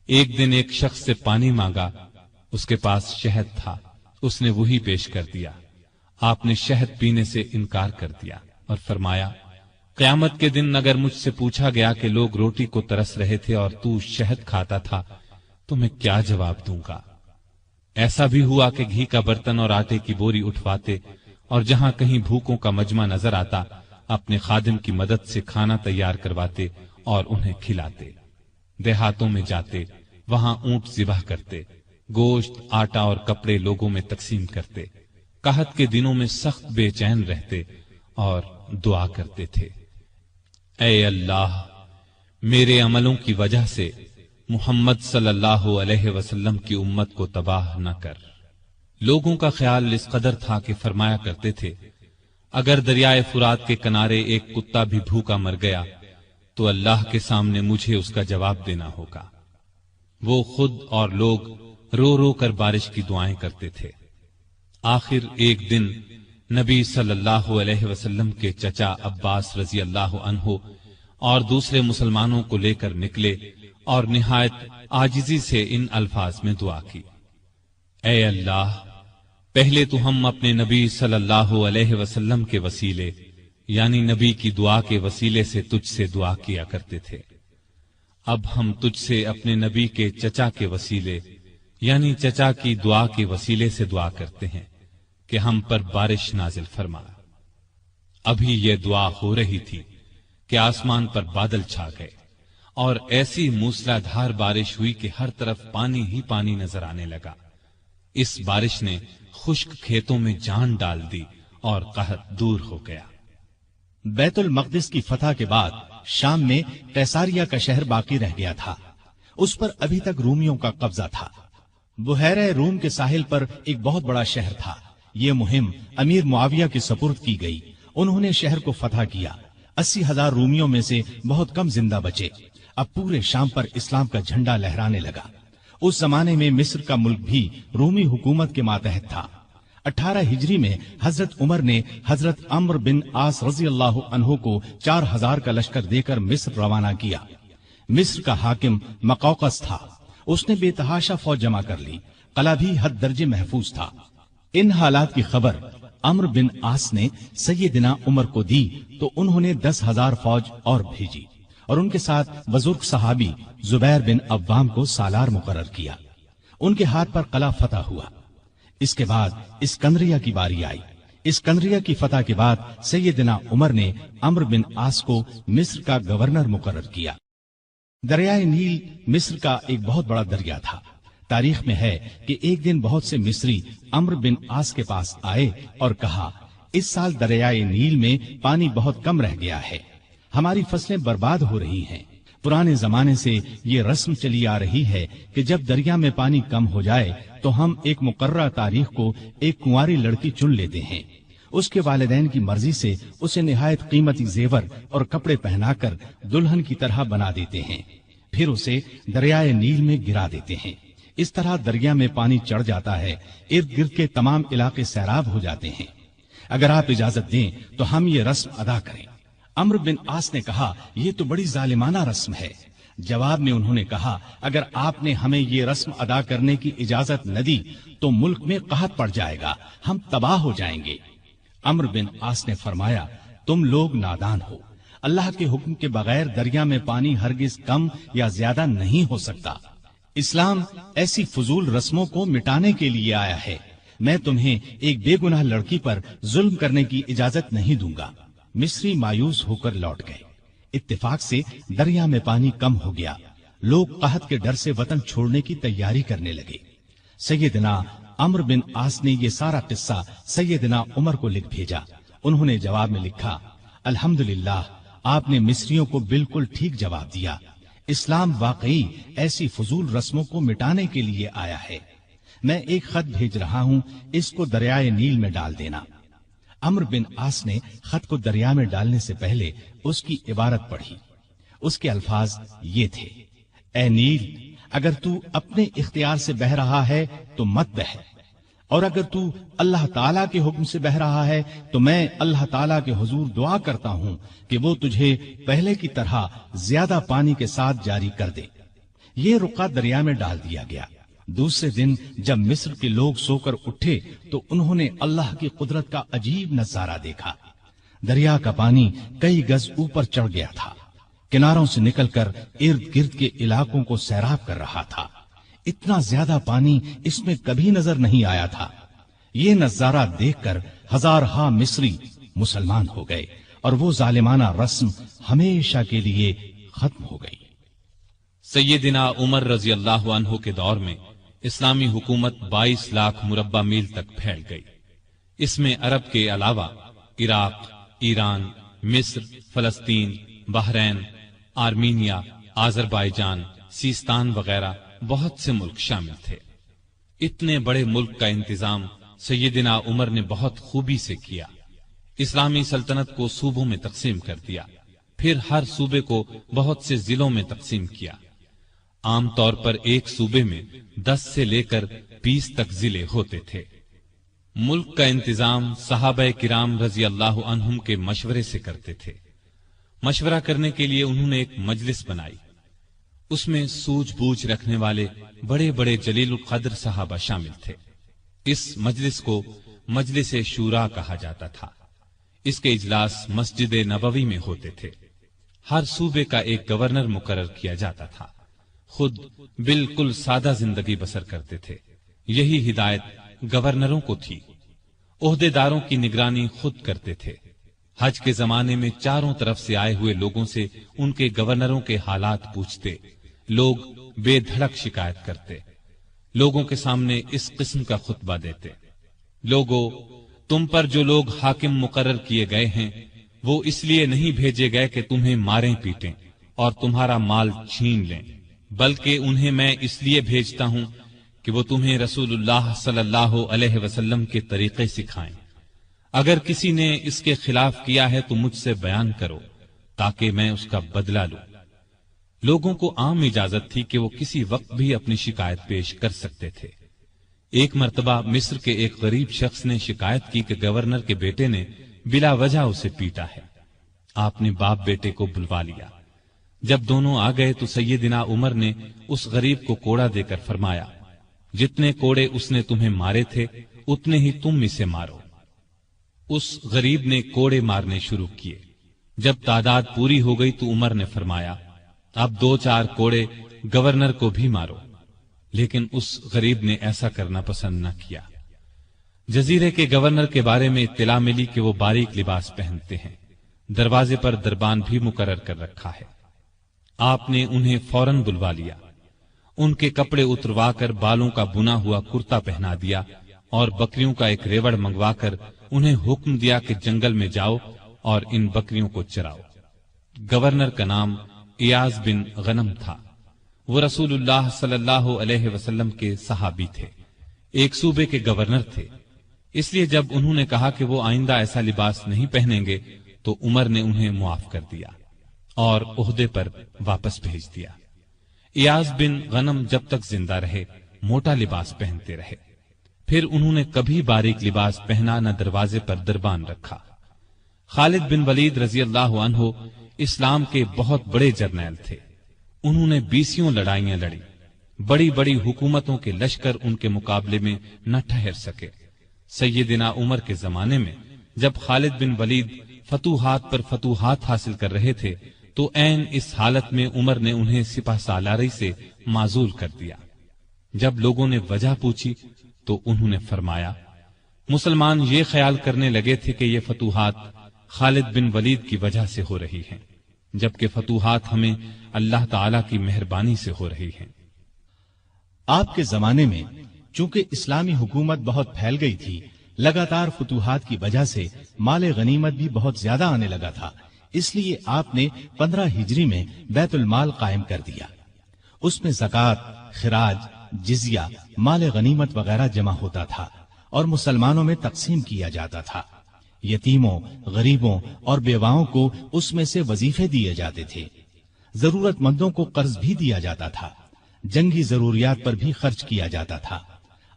ایک دن ایک شخص سے پانی مانگا، اس کے پاس شہد تھا، اس نے وہی پیش کر دیا۔ آپ نے شہد پینے سے انکار کر دیا اور فرمایا، قیامت کے دن اگر مجھ سے پوچھا گیا کہ لوگ روٹی کو ترس رہے تھے اور تو شہد کھاتا تھا تو میں کیا جواب دوں گا؟ ایسا بھی ہوا کہ گھی کا برتن اور آٹے کی بوری اٹھواتے اور جہاں کہیں بھوکوں کا مجمع نظر آتا اپنے خادم کی مدد سے کھانا تیار کرواتے اور انہیں کھلاتے۔ دیہاتوں میں جاتے، وہاں اونٹ ذبح کرتے، گوشت، آٹا اور کپڑے لوگوں میں تقسیم کرتے، قحط کے دنوں میں سخت بے چین رہتے اور دعا کرتے تھے، اے اللہ، میرے عملوں کی وجہ سے محمد صلی اللہ علیہ وسلم کی امت کو تباہ نہ کر۔ لوگوں کا خیال اس قدر تھا کہ فرمایا کرتے تھے، اگر دریائے فرات کے کنارے ایک کتا بھی بھوکا مر گیا تو اللہ کے سامنے مجھے اس کا جواب دینا ہوگا۔ وہ خود اور لوگ رو رو کر بارش کی دعائیں کرتے تھے۔ آخر ایک دن نبی صلی اللہ علیہ وسلم کے چچا عباس رضی اللہ عنہ اور دوسرے مسلمانوں کو لے کر نکلے اور نہایت عاجزی سے ان الفاظ میں دعا کی، اے اللہ، پہلے تو ہم اپنے نبی صلی اللہ علیہ وسلم کے وسیلے یعنی نبی کی دعا کے وسیلے سے تجھ سے دعا کیا کرتے تھے، اب ہم تجھ سے اپنے نبی کے چچا کے وسیلے یعنی چچا کی دعا کے وسیلے سے دعا کرتے ہیں کہ ہم پر بارش نازل فرما۔ ابھی یہ دعا ہو رہی تھی کہ آسمان پر بادل چھا گئے اور ایسی موسلا دھار بارش ہوئی کہ ہر طرف پانی ہی پانی نظر آنے لگا۔ اس بارش نے خشک کھیتوں میں جان ڈال دی اور قحط دور ہو گیا۔ بیت المقدس کی فتح کے بعد شام میں قیصاریہ کا شہر باقی رہ گیا تھا، اس پر ابھی تک رومیوں کا قبضہ تھا۔ بحیرہ روم کے ساحل پر ایک بہت بڑا شہر تھا۔ یہ مہم امیر معاویہ کے سپرد کی گئی، انہوں نے شہر کو فتح کیا۔ 80,000 رومیوں میں سے بہت کم زندہ بچے۔ اب پورے شام پر اسلام کا جھنڈا لہرانے لگا۔ اس زمانے میں مصر کا ملک بھی رومی حکومت کے ماتحت تھا۔ 18 ہجری میں حضرت عمر نے حضرت عمرو بن عاص رضی اللہ عنہ کو 4000 کا لشکر دے کر مصر روانہ کیا۔ مصر کا حاکم مقوقس تھا، اس نے بے تحاشا فوج جمع کر لی، قلعہ بھی حد درجے محفوظ تھا۔ ان حالات کی خبر عمرو بن عاص نے سیدنا عمر کو دی تو انہوں نے 10,000 فوج اور بھیجی اور ان کے ساتھ بزرگ صحابی زبیر بن عوام کو سالار مقرر کیا۔ ان کے ہاتھ پر قلعہ فتح ہوا۔ اس کے بعد اسکندریہ کی باری آئی۔ اسکندریہ کی فتح کے بعد سیدنا عمر نے عمرو بن عاص کو مصر کا گورنر مقرر کیا۔ دریائے نیل مصر کا ایک بہت بڑا دریا تھا۔ تاریخ میں ہے کہ ایک دن بہت سے مصری عمرو بن عاص کے پاس آئے اور کہا، اس سال دریائے نیل میں پانی بہت کم رہ گیا ہے، ہماری فصلیں برباد ہو رہی ہیں۔ پرانے زمانے سے یہ رسم چلی آ رہی ہے کہ جب دریا میں پانی کم ہو جائے تو ہم ایک مقررہ تاریخ کو ایک کنواری لڑکی چن لیتے ہیں، اس کے والدین کی مرضی سے اسے نہایت قیمتی زیور اور کپڑے پہنا کر دلہن کی طرح بنا دیتے ہیں، پھر اسے دریائے نیل میں گرا دیتے ہیں۔ اس طرح دریا میں پانی چڑھ جاتا ہے، ارد گرد کے تمام علاقے سیراب ہو جاتے ہیں۔ اگر آپ اجازت دیں تو ہم یہ رسم ادا کریں۔ عمرو بن عاص نے کہا، یہ تو بڑی ظالمانہ رسم ہے۔ جواب میں انہوں نے کہا، اگر آپ نے ہمیں یہ رسم ادا کرنے کی اجازت نہ دی تو ملک میں قحط پڑ جائے گا، ہم تباہ ہو جائیں گے۔ عمرو بن عاص نے فرمایا، تم لوگ نادان ہو، اللہ کے حکم کے بغیر دریا میں پانی ہرگز کم یا زیادہ نہیں ہو سکتا۔ اسلام ایسی فضول رسموں کو مٹانے کے لیے آیا ہے۔ میں تمہیں ایک بے گناہ لڑکی پر ظلم کرنے کی اجازت نہیں دوں گا۔ مصری مایوس ہو کر لوٹ گئے۔ اتفاق سے دریا میں پانی کم ہو گیا، لوگ قحط کے ڈر سے وطن چھوڑنے کی تیاری کرنے لگے۔ سیدنا عمرو بن عاص نے یہ سارا قصہ سیدنا عمر کو لکھ بھیجا۔ انہوں نے جواب میں لکھا، الحمدللہ، آپ نے مصریوں کو بالکل ٹھیک جواب دیا۔ اسلام واقعی ایسی فضول رسموں کو مٹانے کے لیے آیا ہے۔ میں ایک خط بھیج رہا ہوں، اس کو دریائے نیل میں ڈال دینا۔ عمرو بن عاص نے خط کو دریا میں ڈالنے سے پہلے اس کی عبارت پڑھی۔ اس کے الفاظ یہ تھے، اے نیل، اگر تو اپنے اختیار سے بہہ رہا ہے تو مت بہہ، اور اگر تو اللہ تعالیٰ کے حکم سے بہہ رہا ہے تو میں اللہ تعالیٰ کے حضور دعا کرتا ہوں کہ وہ تجھے پہلے کی طرح زیادہ پانی کے ساتھ جاری کر دے۔ یہ رقعہ دریا میں ڈال دیا گیا۔ دوسرے دن جب مصر کے لوگ سو کر اٹھے تو انہوں نے اللہ کی قدرت کا عجیب نظارہ دیکھا۔ دریا کا پانی کئی گز اوپر چڑھ گیا تھا، کناروں سے نکل کر ارد گرد کے علاقوں کو سیراب کر رہا تھا۔ اتنا زیادہ پانی اس میں کبھی نظر نہیں آیا تھا۔ یہ نظارہ دیکھ کر ہزارہا مصری مسلمان ہو گئے اور وہ ظالمانہ رسم ہمیشہ کے لیے ختم ہو گئی۔ سیدنا عمر رضی اللہ عنہ کے دور میں اسلامی حکومت 22 لاکھ مربع میل تک پھیل گئی۔ اس میں عرب کے علاوہ عراق، ایران، مصر، فلسطین، بحرین، آرمینیا، آذربائیجان، سیستان وغیرہ بہت سے ملک شامل تھے۔ اتنے بڑے ملک کا انتظام سیدنا عمر نے بہت خوبی سے کیا۔ اسلامی سلطنت کو صوبوں میں تقسیم کر دیا، پھر ہر صوبے کو بہت سے ضلعوں میں تقسیم کیا۔ عام طور پر ایک صوبے میں 10 سے لے کر 20 تک ضلع ہوتے تھے۔ ملک کا انتظام صحابہ کرام رضی اللہ عنہم کے مشورے سے کرتے تھے۔ مشورہ کرنے کے لیے انہوں نے ایک مجلس بنائی۔ اس میں سوجھ بوجھ رکھنے والے بڑے بڑے جلیل القدر صحابہ شامل تھے۔ اس مجلس کو مجلس شورا کہا جاتا تھا۔ اس کے اجلاس مسجد نبوی میں ہوتے تھے۔ ہر صوبے کا ایک گورنر مقرر کیا جاتا تھا۔ خود بالکل سادہ زندگی بسر کرتے تھے۔ یہی ہدایت گورنروں کو تھی۔ عہدے داروں کی نگرانی خود کرتے تھے۔ حج کے زمانے میں چاروں طرف سے آئے ہوئے لوگوں سے ان کے گورنروں کے حالات پوچھتے، لوگ بے دھڑک شکایت کرتے، لوگوں کے سامنے اس قسم کا خطبہ دیتے: لوگوں، تم پر جو لوگ حاکم مقرر کیے گئے ہیں وہ اس لیے نہیں بھیجے گئے کہ تمہیں ماریں پیٹیں اور تمہارا مال چھین لیں، بلکہ انہیں میں اس لیے بھیجتا ہوں کہ وہ تمہیں رسول اللہ صلی اللہ علیہ وسلم کے طریقے سکھائیں۔ اگر کسی نے اس کے خلاف کیا ہے تو مجھ سے بیان کرو تاکہ میں اس کا بدلہ لوں۔ لوگوں کو عام اجازت تھی کہ وہ کسی وقت بھی اپنی شکایت پیش کر سکتے تھے۔ ایک مرتبہ مصر کے ایک غریب شخص نے شکایت کی کہ گورنر کے بیٹے نے بلا وجہ اسے پیٹا ہے۔ آپ نے باپ بیٹے کو بلوا لیا۔ جب دونوں آ گئے تو سیدنا عمر نے اس غریب کو کوڑا دے کر فرمایا: جتنے کوڑے اس نے تمہیں مارے تھے اتنے ہی تم اسے مارو۔ اس غریب نے کوڑے مارنے شروع کیے۔ جب تعداد پوری ہو گئی تو عمر نے فرمایا: اب 2-4 کوڑے گورنر کو بھی مارو، لیکن اس غریب نے ایسا کرنا پسند نہ کیا۔ جزیرے کے گورنر کے بارے میں اطلاع ملی کہ وہ باریک لباس پہنتے ہیں، دروازے پر دربان بھی مقرر کر رکھا ہے۔ آپ نے انہیں فوراً بلوا لیا، ان کے کپڑے اتروا کر بالوں کا بنا ہوا کرتا پہنا دیا اور بکریوں کا ایک ریوڑ منگوا کر انہیں حکم دیا کہ جنگل میں جاؤ اور ان بکریوں کو چراؤ۔ گورنر کا نام ایاز بن غنم تھا۔ وہ رسول اللہ صلی اللہ علیہ وسلم کے صحابی تھے، ایک صوبے کے گورنر تھے۔ اس لیے جب انہوں نے کہا کہ وہ آئندہ ایسا لباس نہیں پہنیں گے تو عمر نے انہیں معاف کر دیا اور عہدے پر واپس بھیج دیا۔ ایاز بن غنم جب تک زندہ رہے موٹا لباس پہنتے رہے، پھر انہوں نے کبھی باریک لباس پہنا نہ دروازے پر دربان رکھا۔ خالد بن ولید رضی اللہ عنہ اسلام کے بہت بڑے جرنیل تھے۔ انہوں نے 20 لڑائیاں لڑی۔ بڑی بڑی حکومتوں کے لشکر ان کے مقابلے میں نہ ٹھہر سکے۔ سیدنا عمر کے زمانے میں جب خالد بن ولید فتوحات پر فتوحات حاصل کر رہے تھے تو عین اس حالت میں عمر نے انہیں سپہ سالاری سے معزول کر دیا۔ جب لوگوں نے وجہ پوچھی تو انہوں نے فرمایا: مسلمان یہ خیال کرنے لگے تھے کہ یہ فتوحات خالد بن ولید کی وجہ سے ہو رہی ہیں، جبکہ فتوحات ہمیں اللہ تعالی کی مہربانی سے ہو رہی ہیں۔ آپ کے زمانے میں چونکہ اسلامی حکومت بہت پھیل گئی تھی، لگاتار فتوحات کی وجہ سے مال غنیمت بھی بہت زیادہ آنے لگا تھا، اس لیے آپ نے 15 ہجری میں بیت المال قائم کر دیا۔ اس میں زکوٰۃ، خراج، جزیہ، مال غنیمت وغیرہ جمع ہوتا تھا اور مسلمانوں میں تقسیم کیا جاتا تھا۔ یتیموں، غریبوں اور بیواؤں کو اس میں سے وظیفے دیے جاتے تھے۔ ضرورت مندوں کو قرض بھی دیا جاتا تھا۔ جنگی ضروریات پر بھی خرچ کیا جاتا تھا۔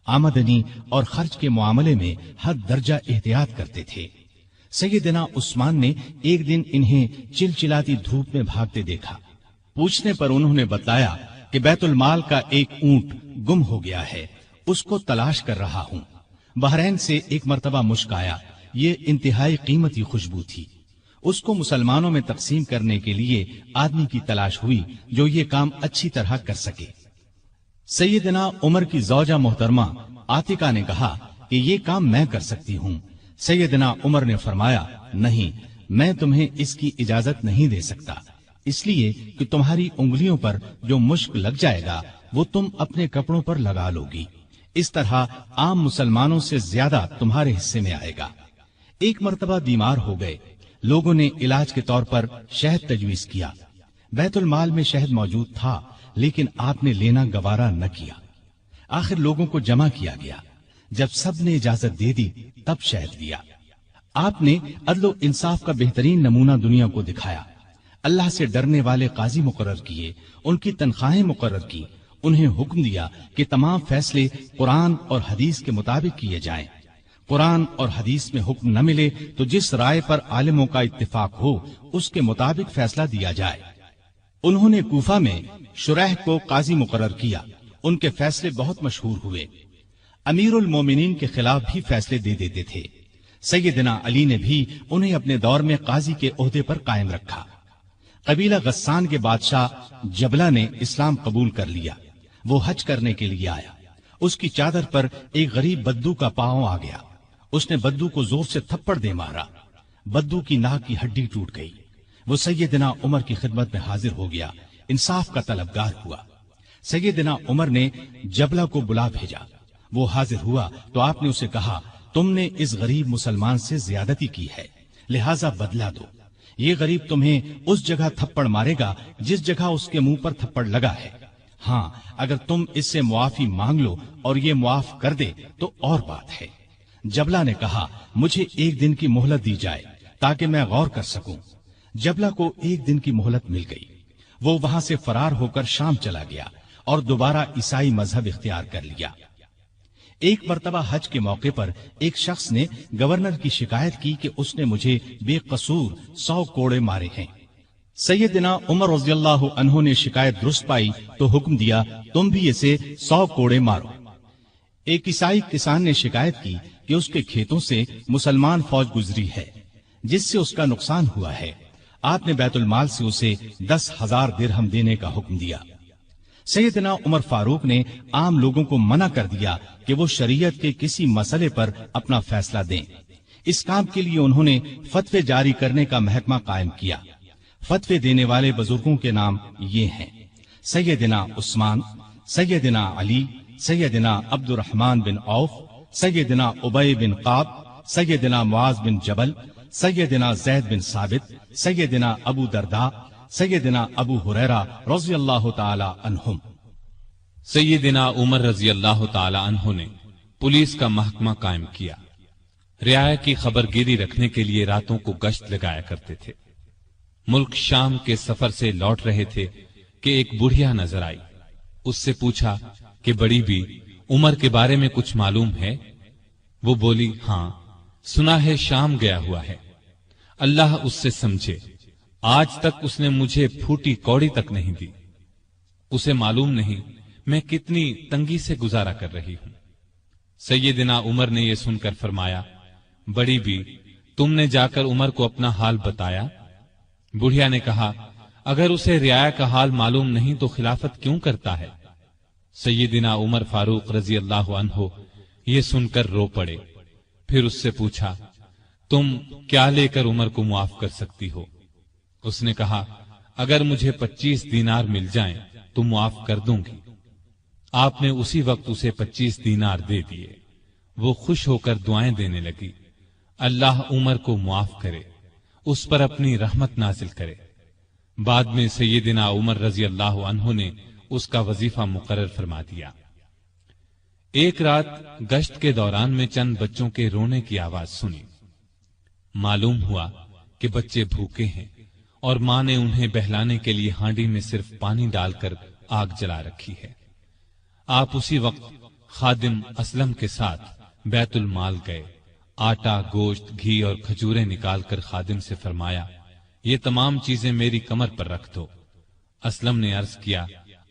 آمدنی اور خرچ کے معاملے میں حد درجہ احتیاط کرتے تھے۔ سیدنا عثمان نے ایک دن انہیں چلچلاتی دھوپ میں بھاگتے دیکھا۔ پوچھنے پر انہوں نے بتایا کہ کہ بیت المال کا ایک اونٹ گم ہو گیا ہے، اس کو تلاش کر رہا ہوں۔ بحرین سے ایک مرتبہ مشک آیا، یہ انتہائی قیمتی خوشبو تھی۔ اس کو مسلمانوں میں تقسیم کرنے کے لیے آدمی کی تلاش ہوئی جو یہ کام اچھی طرح کر سکے۔ سیدنا عمر کی زوجہ محترمہ عاتقہ نے کہا کہ یہ کام میں کر سکتی ہوں۔ سیدنا عمر نے فرمایا، نہیں، میں تمہیں اس کی اجازت نہیں دے سکتا، اس لیے کہ تمہاری انگلیوں پر جو مشک لگ جائے گا وہ تم اپنے کپڑوں پر لگا لو گی، اس طرح عام مسلمانوں سے زیادہ تمہارے حصے میں آئے گا۔ ایک مرتبہ بیمار ہو گئے، لوگوں نے علاج کے طور پر شہد تجویز کیا۔ بیت المال میں شہد موجود تھا، لیکن آپ نے لینا گوارا نہ کیا۔ آخر لوگوں کو جمع کیا گیا، جب سب نے اجازت دے دی تب شہد دیا۔ آپ نے عدل و انصاف کا بہترین نمونہ دنیا کو دکھایا۔ اللہ سے ڈرنے والے قاضی مقرر کیے، ان کی تنخواہیں مقرر کی، انہیں حکم دیا کہ تمام فیصلے قرآن اور حدیث کے مطابق کیے جائیں۔ قرآن اور حدیث میں حکم نہ ملے تو جس رائے پر عالموں کا اتفاق ہو اس کے مطابق فیصلہ دیا جائے۔ انہوں نے کوفہ میں شریح کو قاضی مقرر کیا، ان کے فیصلے بہت مشہور ہوئے۔ امیر المومنین کے خلاف بھی فیصلے دے دیتے تھے۔ سیدنا علی نے بھی انہیں اپنے دور میں قاضی کے عہدے پر قائم رکھا۔ قبیلہ غسان کے بادشاہ جبلہ نے اسلام قبول کر لیا۔ وہ حج کرنے کے لیے آیا، اس کی چادر پر ایک غریب بدو کا پاؤں آ گیا۔ اس نے بدو کو زور سے تھپڑ دے مارا، بدو کی ناک کی ہڈی ٹوٹ گئی۔ وہ سیدنا عمر کی خدمت میں حاضر ہو گیا، انصاف کا طلبگار ہوا۔ سیدنا عمر نے جبلہ کو بلا بھیجا، وہ حاضر ہوا تو آپ نے اسے کہا، تم نے اس غریب مسلمان سے زیادتی کی ہے، لہذا بدلہ دو۔ یہ غریب تمہیں اس جگہ تھپڑ مارے گا جس جگہ اس کے منہ پر تھپڑ لگا ہے۔ ہاں، اگر تم اس سے معافی مانگ لو اور یہ معاف کر دے تو اور بات ہے۔ جبلہ نے کہا، مجھے ایک دن کی مہلت دی جائے تاکہ میں غور کر سکوں۔ جبلہ کو ایک دن کی مہلت مل گئی۔ وہ وہاں سے فرار ہو کر شام چلا گیا اور دوبارہ عیسائی مذہب اختیار کر لیا۔ ایک مرتبہ حج کے موقع پر ایک شخص نے گورنر کی شکایت کی کہ اس نے مجھے بے قصور 100 کوڑے مارے ہیں۔ سیدنا عمر رضی اللہ عنہ نے شکایت درست پائی تو حکم دیا، تم بھی اسے 100 کوڑے مارو۔ ایک عیسائی کسان نے شکایت کی کہ اس کے کھیتوں سے مسلمان فوج گزری ہے جس سے اس کا نقصان ہوا ہے۔ آپ نے بیت المال سے اسے 10,000 درہم دینے کا حکم دیا۔ سیدنا عمر فاروق نے عام لوگوں کو منع کر دیا کہ وہ شریعت کے کسی مسئلے پر اپنا فیصلہ دیں۔ اس کام کے لیے انہوں نے فتوے جاری کرنے کا محکمہ قائم کیا۔ فتوے دینے والے بزرگوں کے نام یہ ہیں: سیدنا عثمان، سیدنا علی، سیدنا عبد الرحمن بن عوف، سیدنا ابی بن قعب، سیدنا معاذ بن جبل، سیدنا زید بن ثابت، سیدنا ابو درداء، سیدنا ابو ہریرہ رضی اللہ تعالی عنہم۔ سیدنا عمر رضی اللہ تعالی عنہ نے پولیس کا محکمہ قائم کیا۔ رعایا کی خبرگیری رکھنے کے لیے راتوں کو گشت لگایا کرتے تھے۔ ملک شام کے سفر سے لوٹ رہے تھے کہ ایک بڑھیا نظر آئی۔ اس سے پوچھا کہ بڑی بھی عمر کے بارے میں کچھ معلوم ہے؟ وہ بولی، ہاں، سنا ہے شام گیا ہوا ہے، اللہ اس سے سمجھے، آج تک اس نے مجھے پھوٹی کوڑی تک نہیں دی۔ اسے معلوم نہیں میں کتنی تنگی سے گزارا کر رہی ہوں۔ سیدنا عمر نے یہ سن کر فرمایا، بڑی بھی تم نے جا کر عمر کو اپنا حال بتایا؟ بڑھیا نے کہا، اگر اسے رعایا کا حال معلوم نہیں تو خلافت کیوں کرتا ہے؟ سیدنا عمر فاروق رضی اللہ عنہ یہ سن کر رو پڑے۔ پھر اس سے پوچھا، تم کیا لے کر عمر کو معاف کر سکتی ہو؟ اس نے کہا، اگر مجھے 25 دینار مل جائیں تو معاف کر دوں گی۔ آپ نے اسی وقت اسے 25 دینار دے دیے۔ وہ خوش ہو کر دعائیں دینے لگی، اللہ عمر کو معاف کرے، اس پر اپنی رحمت نازل کرے۔ بعد میں سیدنا عمر رضی اللہ عنہ نے اس کا وظیفہ مقرر فرما دیا۔ ایک رات گشت کے دوران میں چند بچوں کے رونے کی آواز سنی۔ معلوم ہوا کہ بچے بھوکے ہیں اور ماں نے انہیں بہلانے کے لیے ہانڈی میں صرف پانی ڈال کر آگ جلا رکھی ہے۔ آپ اسی وقت خادم اسلم کے ساتھ بیت المال گئے، آٹا، گوشت، گھی اور کھجوریں نکال کر خادم سے فرمایا، یہ تمام چیزیں میری کمر پر رکھ دو۔ اسلم نے عرض کیا،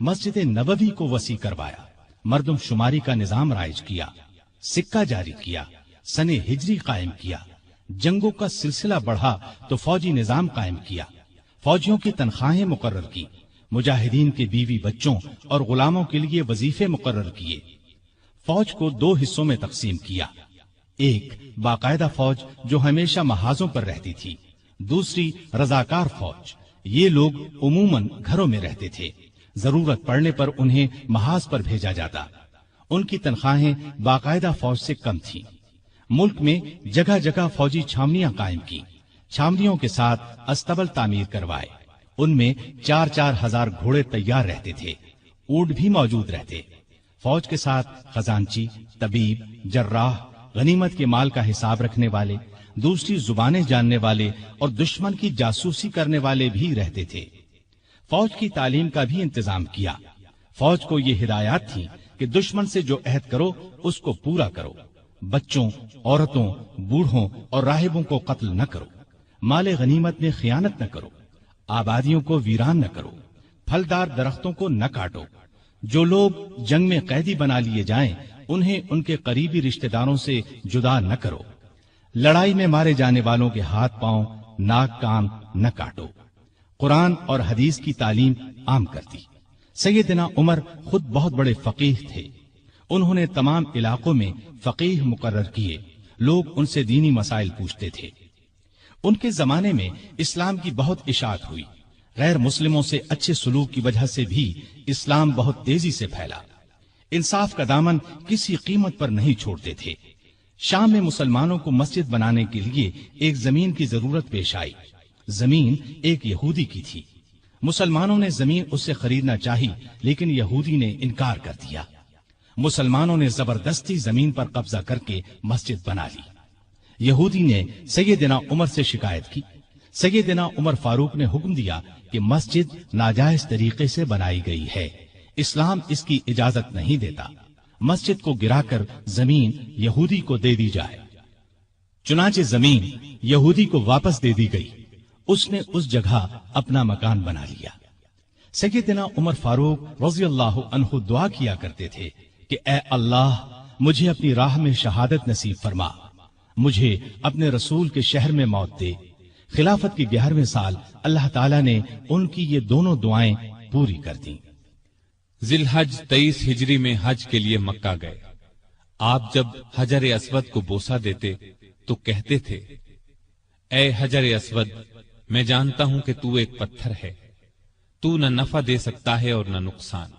مسجد نبوی کو وسیع کروایا، مردم شماری کا نظام رائج کیا، سکہ جاری کیا، سن ہجری قائم کیا، جنگوں کا سلسلہ بڑھا تو فوجی نظام قائم کیا، فوجیوں کی تنخواہیں مقرر کی، مجاہدین کے بیوی بچوں اور غلاموں کے لیے وظیفے مقرر کیے، فوج کو 2 حصوں میں تقسیم کیا، ایک باقاعدہ فوج جو ہمیشہ محاذوں پر رہتی تھی، دوسری رضاکار فوج، یہ لوگ عموماً گھروں میں رہتے تھے، ضرورت پڑنے پر انہیں محاذ پر بھیجا جاتا، ان کی تنخواہیں باقاعدہ فوج سے کم تھیں۔ ملک میں جگہ جگہ فوجی چھاونیاں قائم کی، چھاونیوں کے ساتھ استبل تعمیر کروائے، ان میں 4-4 ہزار گھوڑے تیار رہتے تھے، اونٹ بھی موجود رہتے، فوج کے ساتھ خزانچی، طبیب، جراح، غنیمت کے مال کا حساب رکھنے والے، دوسری زبانیں جاننے والے اور دشمن کی جاسوسی کرنے والے بھی رہتے تھے۔ فوج کی تعلیم کا بھی انتظام کیا، فوج کو یہ ہدایات تھی کہ دشمن سے جو عہد کرو اس کو پورا کرو، بچوں، عورتوں، بوڑھوں اور راہبوں کو قتل نہ کرو، مال غنیمت میں خیانت نہ کرو، آبادیوں کو ویران نہ کرو، پھلدار درختوں کو نہ کاٹو، جو لوگ جنگ میں قیدی بنا لیے جائیں انہیں ان کے قریبی رشتہ داروں سے جدا نہ کرو، لڑائی میں مارے جانے والوں کے ہاتھ پاؤں، ناک کان نہ کاٹو، قرآن اور حدیث کی تعلیم عام کر دی۔ سیدنا عمر خود بہت بڑے فقیہ تھے، انہوں نے تمام علاقوں میں فقیہ مقرر کیے، لوگ ان سے دینی مسائل پوچھتے تھے۔ ان کے زمانے میں اسلام کی بہت اشاعت ہوئی، غیر مسلموں سے اچھے سلوک کی وجہ سے بھی اسلام بہت تیزی سے پھیلا، انصاف کا دامن کسی قیمت پر نہیں چھوڑتے تھے۔ شام میں مسلمانوں کو مسجد بنانے کے لیے ایک زمین کی ضرورت پیش آئی، زمین ایک یہودی کی تھی، مسلمانوں نے زمین اس سے خریدنا چاہی لیکن یہودی نے انکار کر دیا، مسلمانوں نے زبردستی زمین پر قبضہ کر کے مسجد بنا لی۔ یہودی نے سیدنا عمر سے شکایت کی، سیدنا عمر فاروق نے حکم دیا کہ مسجد ناجائز طریقے سے بنائی گئی ہے، اسلام اس کی اجازت نہیں دیتا، مسجد کو گرا کر زمین یہودی کو دے دی جائے۔ چنانچہ زمین یہودی کو واپس دے دی گئی، اس نے اس جگہ اپنا مکان بنا لیا۔ سیدنا عمر فاروق رضی اللہ عنہ دعا کیا کرتے تھے کہ اے اللہ مجھے اپنی راہ میں شہادت نصیب فرما، مجھے اپنے رسول کے شہر میں موت دے۔ خلافت کے 11ویں سال اللہ تعالیٰ نے ان کی یہ دونوں دعائیں پوری کر دیں۔ ذی الحج 23 ہجری میں حج کے لیے مکہ گئے۔ آپ جب حجر اسود کو بوسہ دیتے تو کہتے تھے، اے حجر اسود، میں جانتا ہوں کہ تو ایک پتھر ہے، تو نہ نفع دے سکتا ہے اور نہ نقصان۔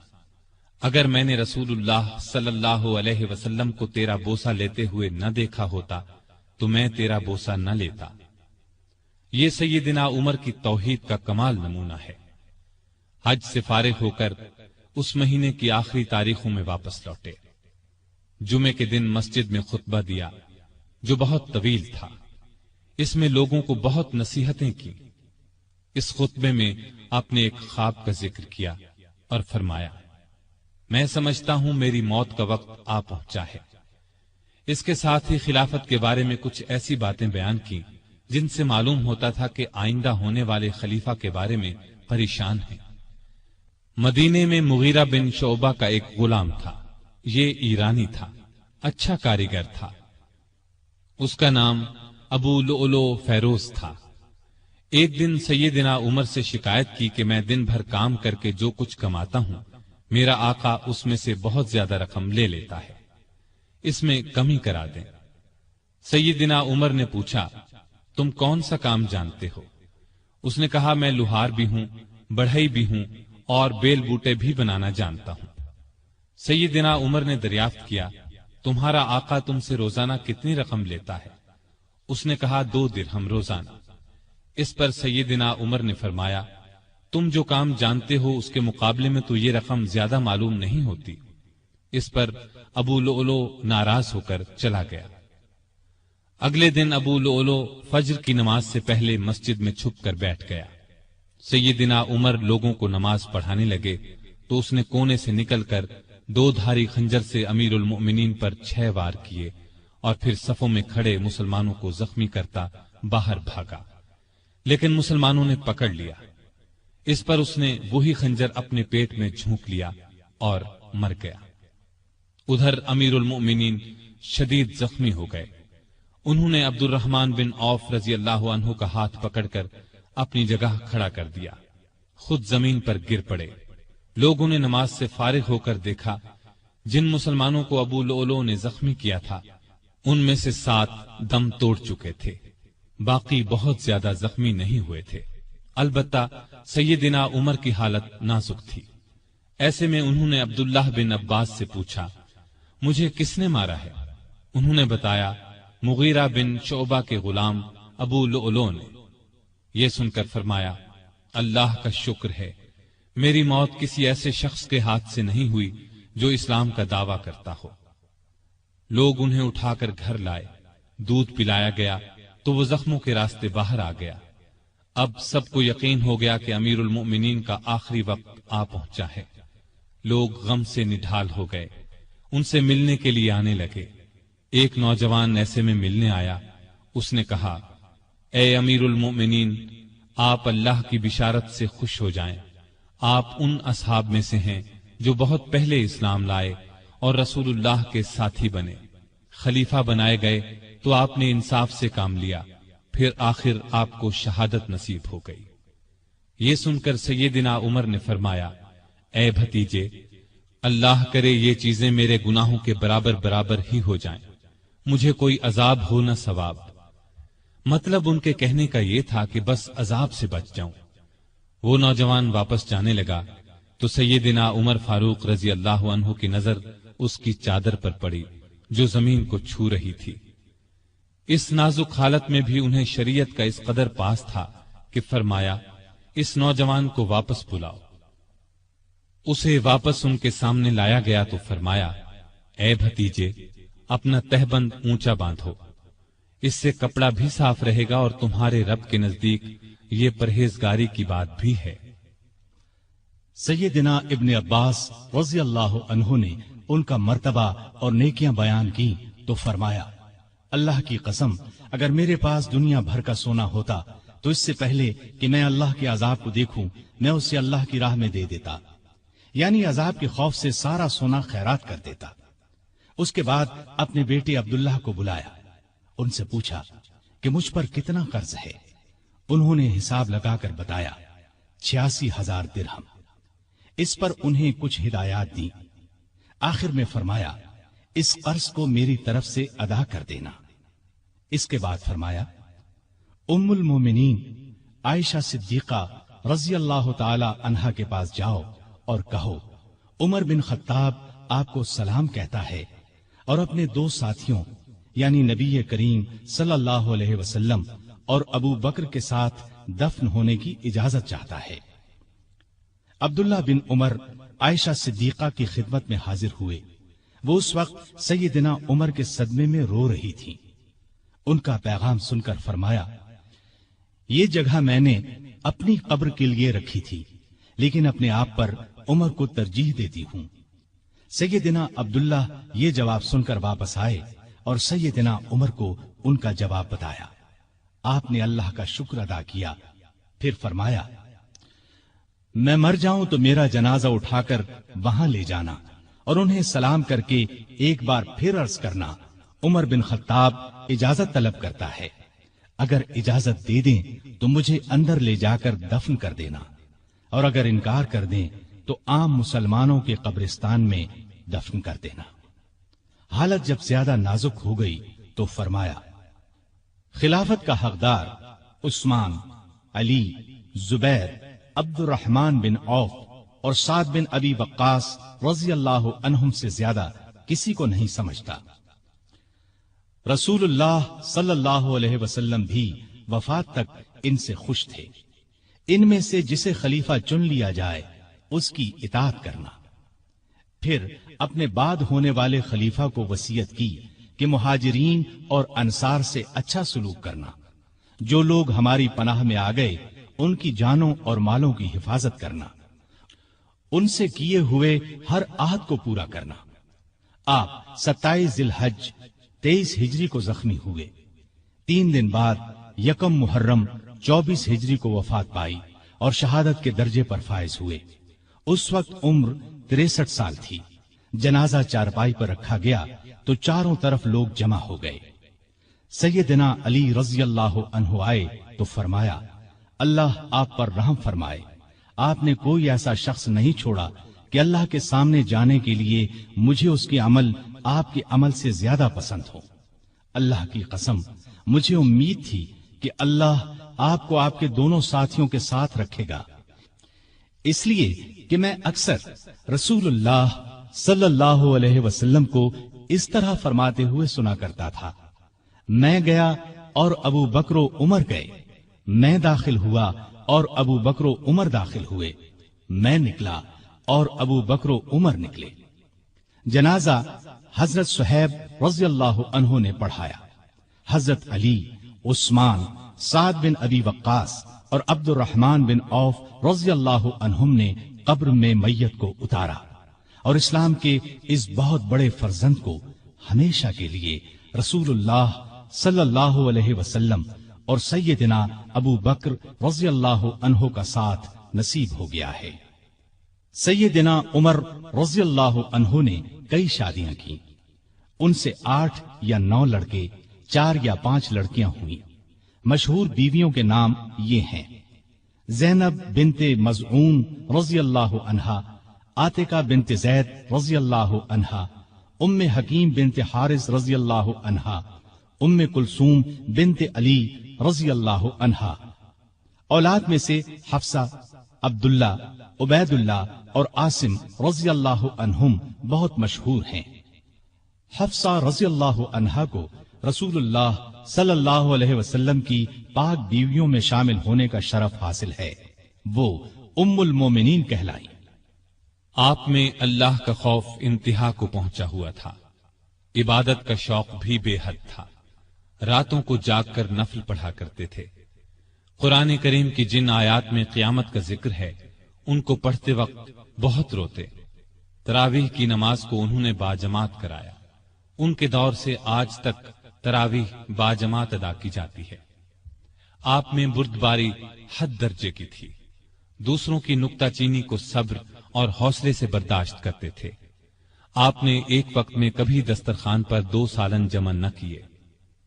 اگر میں نے رسول اللہ صلی اللہ علیہ وسلم کو تیرا بوسہ لیتے ہوئے نہ دیکھا ہوتا تو میں تیرا بوسہ نہ لیتا۔ یہ سیدنا عمر کی توحید کا کمال نمونہ ہے۔ حج سے فارغ ہو کر اس مہینے کی آخری تاریخوں میں واپس لوٹے۔ جمعے کے دن مسجد میں خطبہ دیا جو بہت طویل تھا، اس میں لوگوں کو بہت نصیحتیں کی۔ اس خطبے میں آپ نے ایک خواب کا ذکر کیا اور فرمایا، میں سمجھتا ہوں میری موت کا وقت آ پہنچا ہے۔ اس کے ساتھ ہی خلافت کے بارے میں کچھ ایسی باتیں بیان کی جن سے معلوم ہوتا تھا کہ آئندہ ہونے والے خلیفہ کے بارے میں پریشان ہیں۔ مدینے میں مغیرہ بن شعبہ کا ایک غلام تھا، یہ ایرانی تھا، اچھا کاریگر تھا، اس کا نام ابو لؤلؤ فیروز تھا۔ ایک دن سیدنا عمر سے شکایت کی کہ میں دن بھر کام کر کے جو کچھ کماتا ہوں، میرا آقا اس میں سے بہت زیادہ رقم لے لیتا ہے، اس میں کمی کرا دیں۔ سیدنا عمر نے پوچھا، تم کون سا کام جانتے ہو؟ اس نے کہا، میں لوہار بھی ہوں، بڑھئی بھی ہوں اور بیل بوٹے بھی بنانا جانتا ہوں۔ سیدنا عمر نے دریافت کیا، تمہارا آقا تم سے روزانہ کتنی رقم لیتا ہے؟ اس نے کہا، 2 درہم روزانہ۔ اس پر سیدنا عمر نے فرمایا، تم جو کام جانتے ہو اس کے مقابلے میں تو یہ رقم زیادہ معلوم نہیں ہوتی۔ اس پر ابو لؤلؤ ناراض ہو کر چلا گیا۔ اگلے دن ابو لؤلؤ فجر کی نماز سے پہلے مسجد میں چھپ کر بیٹھ گیا۔ سیدنا عمر لوگوں کو نماز پڑھانے لگے تو اس نے کونے سے نکل کر 2 دھاری خنجر سے امیر المؤمنین پر 6 وار کیے اور پھر صفوں میں کھڑے مسلمانوں کو زخمی کرتا باہر بھاگا، لیکن مسلمانوں نے پکڑ لیا۔ اس پر اس نے وہی خنجر اپنے پیٹ میں جھونک لیا اور مر گیا۔ ادھر امیر المؤمنین شدید زخمی ہو گئے۔ انہوں نے عبد الرحمن بن عوف رضی اللہ عنہ کا ہاتھ پکڑ کر اپنی جگہ کھڑا کر دیا، خود زمین پر گر پڑے۔ لوگوں نے نماز سے فارغ ہو کر دیکھا، جن مسلمانوں کو ابو لؤلؤ نے زخمی کیا تھا ان میں سے 7 دم توڑ چکے تھے، باقی بہت زیادہ زخمی نہیں ہوئے تھے۔ البتہ سیدنا عمر کی حالت نازک تھی۔ ایسے میں انہوں نے عبداللہ بن عباس سے پوچھا، مجھے کس نے مارا ہے؟ انہوں نے بتایا، مغیرہ بن شعبہ کے غلام ابو لؤلؤ نے۔ یہ سن کر فرمایا، اللہ کا شکر ہے، میری موت کسی ایسے شخص کے ہاتھ سے نہیں ہوئی جو اسلام کا دعویٰ کرتا ہو۔ لوگ انہیں اٹھا کر گھر لائے، دودھ پلایا گیا تو وہ زخموں کے راستے باہر آ گیا۔ اب سب کو یقین ہو گیا کہ امیر المؤمنین کا آخری وقت آ پہنچا ہے۔ لوگ غم سے نڈھال ہو گئے، ان سے ملنے کے لیے آنے لگے۔ ایک نوجوان ایسے میں ملنے آیا، اس نے کہا، اے امیر المؤمنین، آپ اللہ کی بشارت سے خوش ہو جائیں، آپ ان اصحاب میں سے ہیں جو بہت پہلے اسلام لائے اور رسول اللہ کے ساتھی بنے۔ خلیفہ بنائے گئے تو آپ نے انصاف سے کام لیا، پھر آخر آپ کو شہادت نصیب ہو گئی۔ یہ سن کر سیدنا عمر نے فرمایا، اے بھتیجے، اللہ کرے یہ چیزیں میرے گناہوں کے برابر برابر ہی ہو جائیں، مجھے کوئی عذاب ہو نہ ثواب۔ مطلب ان کے کہنے کا یہ تھا کہ بس عذاب سے بچ جاؤں۔ وہ نوجوان واپس جانے لگا تو سیدنا عمر فاروق رضی اللہ عنہ کی نظر اس کی چادر پر پڑی جو زمین کو چھو رہی تھی۔ اس نازک حالت میں بھی انہیں شریعت کا اس قدر پاس تھا کہ فرمایا، اس نوجوان کو واپس بلاؤ۔ اسے واپس ان کے سامنے لایا گیا تو فرمایا، اے بھتیجے، اپنا تہبند اونچا باندھو، اس سے کپڑا بھی صاف رہے گا اور تمہارے رب کے نزدیک یہ پرہیزگاری کی بات بھی ہے۔ سیدنا ابن عباس رضی اللہ عنہ نے ان کا مرتبہ اور نیکیاں بیان کی تو فرمایا، اللہ کی قسم، اگر میرے پاس دنیا بھر کا سونا ہوتا تو اس سے پہلے کہ میں اللہ کے عذاب کو دیکھوں میں اسے اللہ کی راہ میں دے دیتا، یعنی عذاب کے خوف سے سارا سونا خیرات کر دیتا۔ اس کے بعد اپنے بیٹے عبداللہ کو بلایا، ان سے پوچھا کہ مجھ پر کتنا قرض ہے۔ انہوں نے حساب لگا کر بتایا، 86,000 درہم۔ اس پر انہیں کچھ ہدایات دی۔ آخر میں فرمایا، اس قرض کو میری طرف سے ادا کر دینا۔ اس کے بعد فرمایا، ام المومنین عائشہ صدیقہ رضی اللہ تعالی عنہا کے پاس جاؤ اور کہو، عمر بن خطاب آپ کو سلام کہتا ہے اور اپنے 2 ساتھیوں یعنی نبی کریم صلی اللہ علیہ وسلم اور ابو بکر کے ساتھ دفن ہونے کی اجازت چاہتا ہے۔ عبداللہ بن عمر عائشہ صدیقہ کی خدمت میں حاضر ہوئے۔ وہ اس وقت سیدنا عمر کے صدمے میں رو رہی تھی۔ ان کا پیغام سن کر فرمایا، یہ جگہ میں نے اپنی قبر کے لیے رکھی تھی، لیکن اپنے آپ پر عمر کو ترجیح دیتی ہوں۔ سیدنا عبداللہ یہ جواب سن کر واپس آئے اور سیدنا عمر کو ان کا جواب بتایا۔ آپ نے اللہ کا شکر ادا کیا، پھر فرمایا، میں مر جاؤں تو میرا جنازہ اٹھا کر وہاں لے جانا اور انہیں سلام کر کے ایک بار پھر عرض کرنا، عمر بن خطاب اجازت طلب کرتا ہے، اگر اجازت دے دیں تو مجھے اندر لے جا کر دفن کر دینا، اور اگر انکار کر دیں تو عام مسلمانوں کے قبرستان میں دفن کر دینا۔ حالت جب زیادہ نازک ہو گئی تو فرمایا، خلافت کا حقدار عثمان، علی، زبیر، عبد الرحمن بن عوف اور سعد بن ابی وقاص رضی اللہ عنہم سے زیادہ کسی کو نہیں سمجھتا۔ رسول اللہ صلی اللہ علیہ وسلم بھی وفات تک ان سے خوش تھے۔ ان میں سے جسے خلیفہ چن لیا جائے اس کی اطاعت کرنا۔ پھر اپنے بعد ہونے والے خلیفہ کو وصیت کی کہ مہاجرین اور انصار سے اچھا سلوک کرنا، جو لوگ ہماری پناہ میں آ گئے ان کی جانوں اور مالوں کی حفاظت کرنا، ان سے کیے ہوئے ہر عہد کو پورا کرنا۔ آپ 27 ذی الحج 23 ہجری کو زخمی ہوئے۔ 3 دن بعد 1 محرم 24 ہجری کو وفات پائی اور شہادت کے درجے پر فائز ہوئے۔ اس وقت عمر 63 سال تھی۔ جنازہ چارپائی پر رکھا گیا تو چاروں طرف لوگ جمع ہو گئے۔ سیدنا علی رضی اللہ عنہ آئے تو فرمایا، اللہ آپ پر رحم فرمائے، آپ نے کوئی ایسا شخص نہیں چھوڑا کہ اللہ کے سامنے جانے کے لیے مجھے اس کے عمل آپ کے عمل سے زیادہ پسند ہو۔ اللہ کی قسم، مجھے امید تھی کہ اللہ آپ کو آپ کے دونوں ساتھیوں کے ساتھ رکھے گا، اس لیے کہ میں اکثر رسول اللہ صلی اللہ علیہ وسلم کو اس طرح فرماتے ہوئے سنا کرتا تھا، میں گیا اور ابو بکر و عمر گئے، میں داخل ہوا اور ابو بکر و عمر داخل ہوئے، میں نکلا اور ابو بکر و عمر نکلے۔ جنازہ حضرت صہیب رضی اللہ عنہ نے پڑھایا۔ حضرت علی، عثمان، سعد بن ابی وقاص اور عبد الرحمن بن عوف رضی اللہ عنہم نے قبر میں میت کو اتارا اور اسلام کے اس بہت بڑے فرزند کو ہمیشہ کے لیے رسول اللہ صلی اللہ علیہ وسلم اور سیدنا ابو بکر رضی اللہ عنہ کا ساتھ نصیب ہو گیا ہے۔ سیدنا عمر رضی اللہ عنہ نے کئی شادیاں کی، ان سے 8 یا 9 لڑکے، 4 یا 5 لڑکیاں ہوئیں۔ مشہور بیویوں کے نام یہ ہیں: زینب بنت مزعون رضی اللہ عنہا، عاتقہ بنت زید رضی اللہ عنہا، ام حکیم بنت حارث رضی اللہ عنہا، ام کلثوم بنت علی رضی اللہ عنہا۔ اولاد میں سے حفصہ، عبداللہ، عبید اللہ اور عاصم رضی اللہ عنہم بہت مشہور ہیں۔ حفصہ رضی اللہ عنہا کو رسول اللہ صلی اللہ علیہ وسلم کی پاک بیویوں میں شامل ہونے کا شرف حاصل ہے، وہ ام المومنین کہلائی۔ آپ میں اللہ کا خوف انتہا کو پہنچا ہوا تھا، عبادت کا شوق بھی بے حد تھا، راتوں کو جاگ کر نفل پڑھا کرتے تھے۔ قرآن کریم کی جن آیات میں قیامت کا ذکر ہے ان کو پڑھتے وقت بہت روتے۔ تراویح کی نماز کو انہوں نے باجماعت کرایا، ان کے دور سے آج تک تراویح باجماعت ادا کی جاتی ہے۔ آپ میں بردباری حد درجے کی تھی، دوسروں کی نکتہ چینی کو صبر اور حوصلے سے برداشت کرتے تھے۔ آپ نے ایک وقت میں کبھی دسترخوان پر 2 سالن جمع نہ کیے۔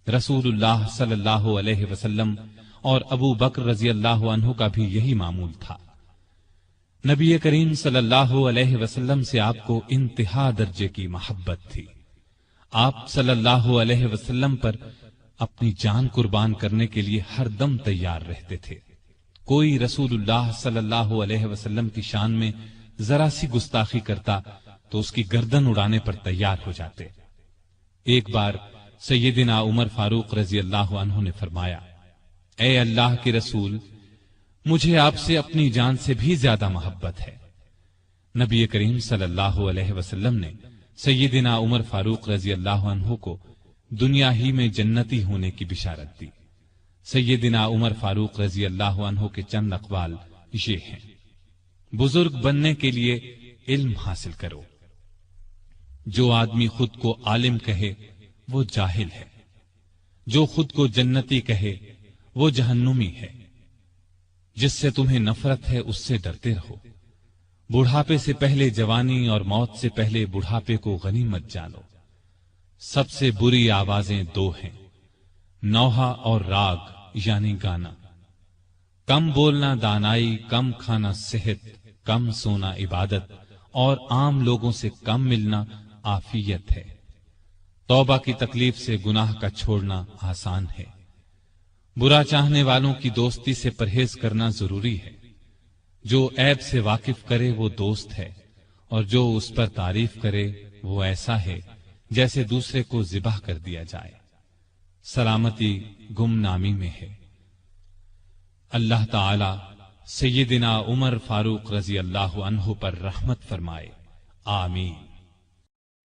رسول اللہ صلی اللہ علیہ وسلم اور ابو بکر رضی اللہ عنہ کا بھی یہی معمول تھا۔ نبی کریم صلی اللہ علیہ وسلم سے آپ کو انتہا درجے کی محبت تھی۔ آپ صلی اللہ علیہ وسلم پر اپنی جان قربان کرنے کے لیے ہر دم تیار رہتے تھے۔ کوئی رسول اللہ صلی اللہ علیہ وسلم کی شان میں ذرا سی گستاخی کرتا تو اس کی گردن اڑانے پر تیار ہو جاتے۔ ایک بار سیدنا عمر فاروق رضی اللہ عنہ نے فرمایا، اے اللہ کے رسول، مجھے آپ سے اپنی جان سے بھی زیادہ محبت ہے۔ نبی کریم صلی اللہ علیہ وسلم نے سیدنا عمر فاروق رضی اللہ عنہ کو دنیا ہی میں جنتی ہونے کی بشارت دی۔ سیدنا عمر فاروق رضی اللہ عنہ کے چند اقوال یہ ہیں: بزرگ بننے کے لیے علم حاصل کرو۔ جو آدمی خود کو عالم کہے وہ جاہل ہے، جو خود کو جنتی کہے وہ جہنمی ہے۔ جس سے تمہیں نفرت ہے اس سے ڈرتے رہو۔ بڑھاپے سے پہلے جوانی اور موت سے پہلے بڑھاپے کو غنیمت جانو۔ سب سے بری آوازیں 2 ہیں، نوحہ اور راگ یعنی گانا۔ کم بولنا دانائی، کم کھانا صحت، کم سونا عبادت اور عام لوگوں سے کم ملنا عافیت ہے۔ توبہ کی تکلیف سے گناہ کا چھوڑنا آسان ہے۔ برا چاہنے والوں کی دوستی سے پرہیز کرنا ضروری ہے۔ جو عیب سے واقف کرے وہ دوست ہے، اور جو اس پر تعریف کرے وہ ایسا ہے جیسے دوسرے کو ذبح کر دیا جائے۔ سلامتی گمنامی میں ہے۔ اللہ تعالی سیدنا عمر فاروق رضی اللہ عنہ پر رحمت فرمائے، آمین۔